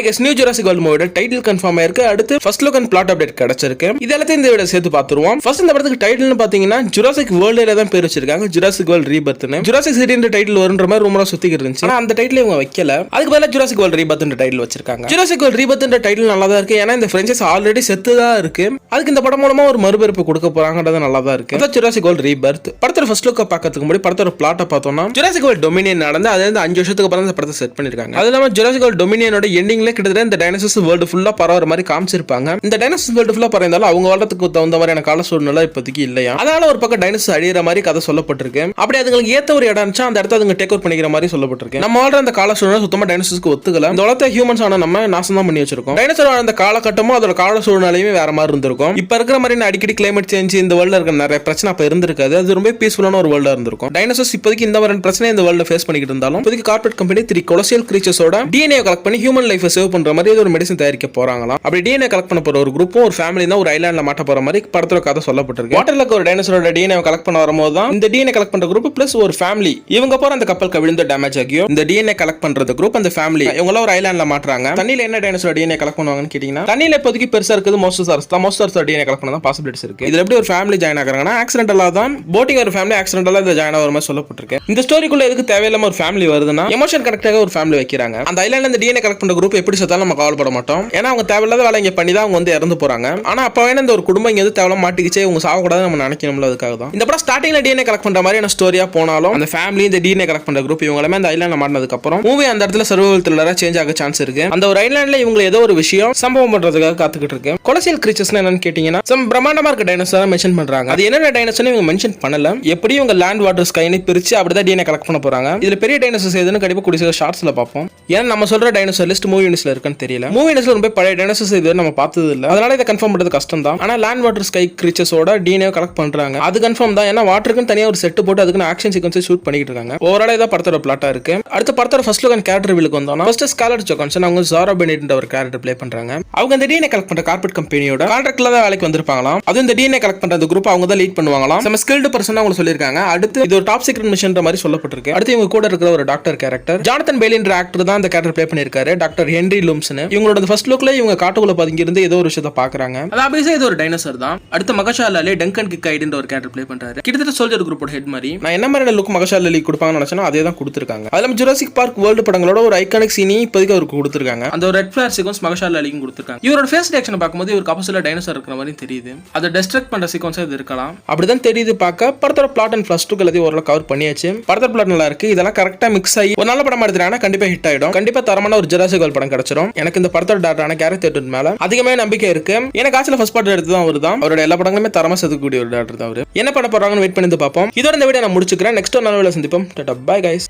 guess new Jurassic World மூவியோட title confirm ஆயிருக்கு. அடுத்து first look and plot update கிடைச்சிருக்கு. இது எல்லாத்தையும் இந்த வீடியோ சேர்த்து பார்த்துருவோம். ஃபர்ஸ்ட் இந்த படத்துக்கு டைட்டில்னு பாத்தீங்கன்னா ஜுராசிக் வேர்ல்ட்ல தான் பேர் வச்சிருக்காங்க. ஜுராசிக் வேர்ல்ட் ரீபர்த்னு. ஜுராசிக் சிட்டின்ற டைட்டில் வரும்ன்ற மாதிரி ரூமரா சுத்திக்கிட்டு இருந்துச்சு. ஆனா அந்த டைட்டில் இவங்க வைக்கல. அதுக்கு பதிலா ஜுராசிக் வேர்ல்ட் ரீபர்த்ன்ற டைட்டில் வச்சிருக்காங்க. ஜுராசிக் வேர்ல்ட் ரீபர்த்ன்ற டைட்டில் நல்லா தான் இருக்கு. ஏன்னா இந்த பிரான்ச்சைஸ் ஆல்ரெடி செத்துதா இருக்கு. அதுக்கு இந்த படம் மூலமா ஒரு மறுபிறப்பு கொடுக்க போறாங்கன்றது நல்லா தான் இருக்கு. அதான் ஜுராசிக் வேர்ல்ட் ரீபர்த். படத்தோட ஃபர்ஸ்ட் லுக்க பார்க்கிறதுக்கு முன்னாடி படத்தோட பிளாட்டை பார்த்தோம்னா ஜுராசிக் வேர்ல்ட் டொமினியன் நடந்து அது 5 வருஷத்துக்கு அப்புறம் இந்த படத்தை செட் பண்ணிருக்காங்க. அது இல்லாம ஜுராசிக் வேர்ல்ட் டொமினியனோட எண்டிங்ல கிட்டத்தட்ட இந்த டைனோசர்ஸ் வேர்ல்டு ஃபுல்லா பரவற மாதிரி காமிச்சிருப்பாங்க. இந்த டைனோசர்ஸ் வேர்ல்டு ஃபுல்லா பரவிருந்தாலும் அவங்க வாழ்றதுக்கு தகுந்த மாதிரியான கால சூழ்நிலை இப்போதைக்கு இல்லையா. அதனால ஒரு பக்கம் டைனோசர்ஸ் அழியிற மாதிரி கதை சொல்லப்பட்டிருக்கு. அப்படி அதுங்களுக்கு ஏத்த ஒரு இடம் இருந்துச்சா அந்த இடத்த அதுங்க டேக் ஓவர் பண்ணிக்கிற மாதிரி சொல்லப்பட்டிருக்கு. நம்ம வாழ்ற அந்த கால சூழ்நிலை சுத்தமா டைனோசர்ஸ்க்கு ஒத்துக்கல. இந்த உலகத்தை ஹியூமன்ஸ் ஆன நம்ம நாசம் தான் பண்ணி வச்சிருக்கோம். டைனோசர் வாழ்ந்த காலகட்டமும் அதோட கால சூழ்நிலையுமே வேற மாதிரி இருந்திருக்கும். இப்ப இருக்கிற மாதிரி அடிக்கடி கிளைமேட் சேஞ்ச் இந்த வேர்ல்ட்ல இருக்க நிறைய பிரச்சனை அப்ப இருந்திருக்காது. அது ரொம்ப பீஸ்ஃபுல்லான ஒரு வேர்ல்டா இருந்திருக்கும். டைனோசர்ஸ் இப்போதைக்கு இந்த மாதிரி பிரச்சனை இந்த வேர்ல்ட ஃபேஸ் பண்ணிக்கிட்டு இருந்தாலும் இப்போதைக்கு கார்ப்பரேட் கம்பெனி 3 கொலோசியல் கிரீச்சர்ஸோட டிஎன்ஏ கலெக்ட் பண்ணி ஹியூமன் லைஃபை சேவ் பண்ற மாதிரி ஒரு மெடிசன் தயாரிக்க போறாங்களாம். அப்படி டிஎன்ஏ கலெக்ட் பண்ண போற ஒரு குரூப்பும் ஒரு ஃபேமிலி தான் ஒரு ஐலாண்ட்ல மாட்ட போற மாதிரி படத்துல கதை சொல்லப்பட்டிருக்கு. வாட்டர்ல ஒரு டைனோசரோட டிஎன்ஏ கலெக்ட் பண்ண வரும்போது தான் இந்த டிஎன்ஏ கலெக்ட் பண்ற குரூப் பிளஸ் ஒரு ஃபேமிலி இவங்க போற அந்த கப்பல் விழுந்து டேமேஜ் ஆகியோ இந்த டிஎன்ஏ கலெக்ட் பண்றது குரூப் அந்த ஃபேமிலி இவங்க ஒரு ஐலாண்ட்ல மாட்டுறாங்க. தண்ணியில என்ன டைனோசரோட டிஎன்ஏ கலெக்ட் பண்ணுவாங்கன்னு கேட்டீங்கன்னா தண்ணியில இப்போதைக்கு பெருசா இருக்குது மோஸ்டோசாரஸ் தான். மோஸ்டோசாரஸ் டிஎன்ஏ கலெக்ட் பண்ண பாசிபிலிட்டிஸ் இருக்கு. இதுல எப்படி ஒரு ஃபேமிலி ஜாயின் ஆகுறாங்கன்னா ஆக்சிடென்டலா தான் போட்டிங் ஒரு ஃபேமிலி ஆக்சிடென்டலா இந்த ஜாயின் ஆகிற மாதிரி சொல்லப்பட்டிருக்கு. இந்த ஸ்டோரிக்குள்ள எதுக்கு தேவையில்லாம ஒரு ஃபேமிலி வருதுன்னா எமோஷன் கனெக்டாக ஒரு ஃபேமிலி வைக்கிறாங்க. அந்த ஐலாண்ட்ல இந்த டிஎன்ஏ கலெக்ட் பண்ற குரூப் எப்படி செத்தாலும் நம்ம கவலைப்பட மாட்டோம். ஏன்னா அவங்க தேவையில்லாத வேலை இங்க பண்ணி தான் அவங்க வந்து இறந்து போறாங்க. ஆனா அப்ப வேணா இந்த ஒரு குடும்பம் இங்க தேவையில்லாம மாட்டிக்கிச்சே இவங்க சாகக்கூடாது நம்ம நினைக்கணும்ல. அதுக்காக தான் இந்த படம் ஸ்டார்டிங்ல டிஎன்ஏ கலெக்ட் பண்ற மாதிரியான ஸ்டோரியா போனாலும் அந்த ஃபேமிலி இந்த டிஎன்ஏ கலெக்ட் பண்ற குரூப் இவங்க எல்லாமே அந்த ஐலாண்ட்ல மாட்டினதுக்கு அப்புறம் மூவி அந்த இடத்துல சர்வைவல் த்ரில்லரா சேஞ்ச் ஆக சான்ஸ் இருக்கு. அந்த ஒரு ஐலாண்ட்ல இவங்க ஏதோ ஒரு விஷயம் சம்பவம் பண்றதுக்காக காத்துக்கிட்டு இருக்கு. கொலோசியல் கிரீச்சர்ஸ் என்னன்னு கேட்டீங்கன்னா சம் பிரம்மாண்டமா இருக்க டைனோசரை மென்ஷன் பண்றாங்க. அது என்னென்ன டைனோசர் இவங்க மென்ஷன் பண்ணல. எப்படி இவங்க லேண்ட் வாட்டர் ஸ்கைன்னு பிரிச்சு அப்படிதான் டிஎன்ஏ கலெக்ட் பண்ண போறாங்க. இதுல பெரிய டைனோசர்ஸ் எதுன்னு கண்டிப்பா கூடிய ஷார்ட்ஸ்ல பார்ப்போம். ஏன்னா நம்ம சொல்ற டைனோசர் லிஸ்ட் மூவி யூனிட்ஸ்ல இருக்குன்னு தெரியல. மூவி யூனிட்ஸ்ல ரொம்ப பழைய டைனோசர்ஸ் இது நம்ம பார்த்தது இல்ல. அதனால இதை கன்ஃபார்ம் பண்றது கஷ்டம் தான். ஆனா லேண்ட் வாட்டர் ஸ்கை கிரீச்சர்ஸோட டிஎன்ஏ கலெக்ட் பண்றாங்க. அது கன்ஃபார்ம் தான். ஏன்னா வாட்டருக்கு தனியா ஒரு செட் போட்டு அதுக்கு ஆக்ஷன் சீக்வன்ஸ் ஷூட் பண்ணிட்டு இருக்காங்க. ஓவரால் இதான் படத்தோட பிளாட்டா இருக்கு. அடுத்த படத்தோட ஃபர்ஸ்ட் லுக் அண்ட் கேரக்டர் ரிவீலுக்கு வந்தோம்னா ஃபர்ஸ்ட் ஸ்கார்லெட் ஜோஹான்சன் அவங்க ஜாரா பெனெட் ஒரு கேரக்டர் ப்ளே பண்றாங்க. அவங்க இந்த டிஎன்ஏ கலெக்ட் பண்ற கார்ப்பரேட் கம்பெனியோட கான்ட்ராக்ட்ல தான் வேலைக்கு வந்திருப்பாங்களாம். அது இந்த டிஎன்ஏ கலெக்ட் பண்ற குரூப் அவங்க தான் லீட் பண்ணுவாங்களாம். நம்ம ஸ்கில்டு பர்சன் அவங்க சொல்லிருக்காங்க. அடுத்து இது ஒரு டாப் சீக்ரெட் மிஷன்ற மாதிரி சொல்லப்பட்டிருக்கு. அடுத்து இவங்க கூட இருக்கிற ஒரு டாக்டர் கேரக்டர் ஜானதன் பெய்லின்ற ஆக்டர் தான் அந்த கேரக்டர் ப்ளே பண்ணிருக்காரு. டாக்டர் ஹென்ரி லூம்ஸ்னு. இவங்களோட ஃபர்ஸ்ட் லுக்ல இவங்க காட்டுக்குள்ள பதுங்கி இருந்து ஏதோ ஒரு விஷயத்தை பாக்குறாங்க. அது ஆப்வியஸா இது ஒரு டைனோசர் தான். அடுத்து மகஷாலாலே டங்கன் கிக்கைடுன்ற ஒரு கேரக்டர் ப்ளே பண்றாரு. கிட்டத்தட்ட சோல்ஜர் குரூப்போட ஹெட் மாதிரி. நான் என்ன மாதிரி லுக் மகஷாலாலி கொடுப்பாங்கன்னு நினைச்சேனோ அதே தான் கொடுத்திருக்காங்க. அதுல ஜுராசிக் பார்க் வேர்ல்டு படங்களோட ஒரு ஐகானிக் சீனி இப்போதைக்கு அவருக்கு கொடுத்திருக்காங்க. அந்த ஒரு ரெட் ஃபிளேர் சீக்வன்ஸ் மகஷாலாலிக்கும் கொடுத்திருக்காங்க. இவரோட ஃபேஸ் ரியாக்ஷன் பார்க்கும்போது இவருக்கு ஆப்போசிட்ல டைனோசர் இருக்கிற மாதிரி தெரியுது. அதை டிஸ்ட்ராக்ட் பண்ற சீக்வன்ஸா இது இருக்கலாம். அப்படிதான் தெரியுது பார்க்க. படத்தோட பிளாட் அண்ட் ஃபர்ஸ்ட் லுக் எல்லாத்தையும் ஓரளவு கவர் பண்ணியாச்சு. படத்தோட பிளாட் நல்லா இருக்கு. இதெல்லாம் கரெக்டா மிக்ஸ் ஆகி ஒரு நல்ல படம் எடுத்துறாங்கன்னா கண்டிப்பா ஹிட் ஆயிடும். கண்டிப்பா தரமான ஒரு ஜுராசிக் வேர்ல்ட் படம் கிடைச்சிடும். எனக்கு இந்த படத்தோட டேரக்டரான கேரட் தேட்டர் மேல அதிகமாக நம்பிக்கை இருக்கு. எனக்கு ஆக்சுவலா ஃபர்ஸ்ட் பார்ட் எடுத்து தான் அவர்தான். அவரோட எல்லா படங்களுமே தரமா செதுக்கக்கூடிய ஒரு டேரக்டர் தான் அவரு. என்ன பண்ண போறாங்கன்னு வெயிட் பண்ணி பார்ப்போம். இதோட இந்த வீடியோ நான் முடிச்சுக்கிறேன். நெக்ஸ்ட் ஒரு நல்ல வீடியோல சந்திப்போம். Tata bye guys.